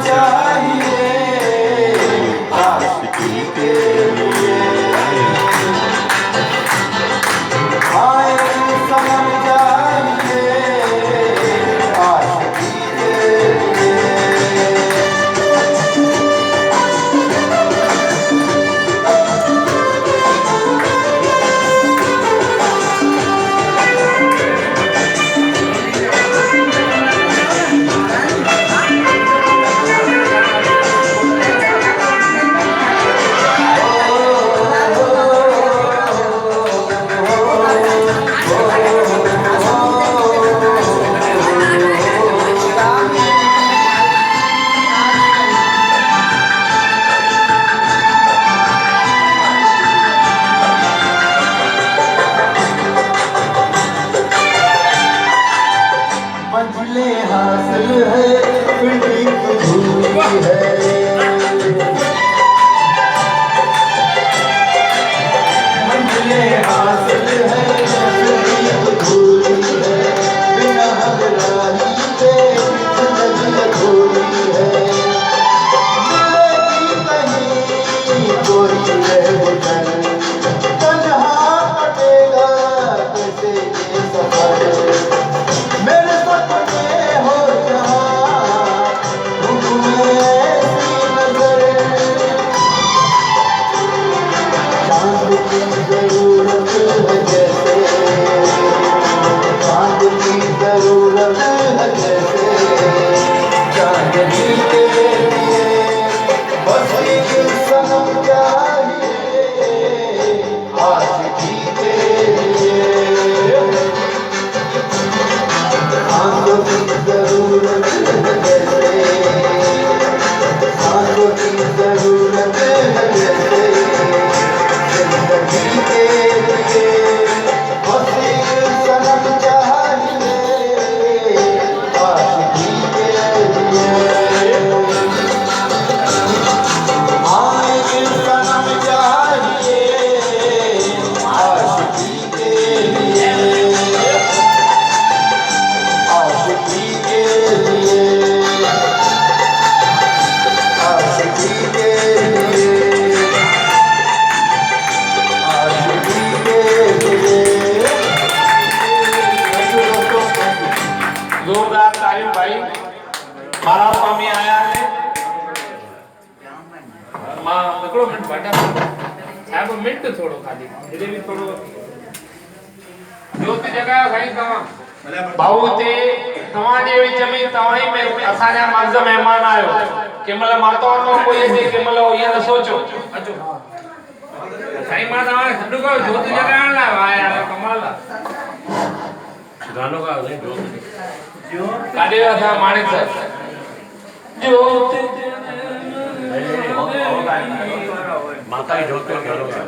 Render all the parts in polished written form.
चाहिए आशिकी के लिए। हाँ एक सनम चाहिए आशिकी के लिए। मंजिलें हासिल है फिर भी अधूरी है। मंजिलें हासिल है फिर भी अधूरी है। बिना हमराही के जिंदगी अधूरी है। मिलेगी कहीं कोई रहकर तन्हा कटेगा कैसे ये सफर। मेरे सपने हो जहाँ घूमे ऐसी नजर। चांद की जरूरत है जैसे चांद की जरूरत है जैसे चांदनी के लिए बस एक सनम चाहिए आशिकी के लिए। आंखों की जरूरत है जैसे आंखों की जरूरत है जैसे जिंदगी के लिए बस एक सनम चाहिए आशिकी के लिए। हाँ एक सनम चाहिए आशिकी के लिए। आशिकी के लिए आशिकी के लिए आशिकी के लिए। जोरदार तारीफ भाई। मारा स्वामी आया है मां हिकिड़ो मिंट भाटा साहिब मिंट थोड़ो खाली हेॾे बि थोड़ो जोत जॻायो साईं तव्हां भाऊ ते तव्हांजे विच में तव्हां ई में असांजा मर्ज़ महिमान आहियो। केमल माताउनि खां कोई अचे केमल इहो न सोचो अचो साईं मां तव्हांखे सॾु कयो जोत जॻाइण लाइ वाह यार कमाल आहे। गानो गा साईं जोत काॾे विया असां माणिक साहिब जोत माता जी जोत गानो गा।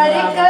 स्वर्ग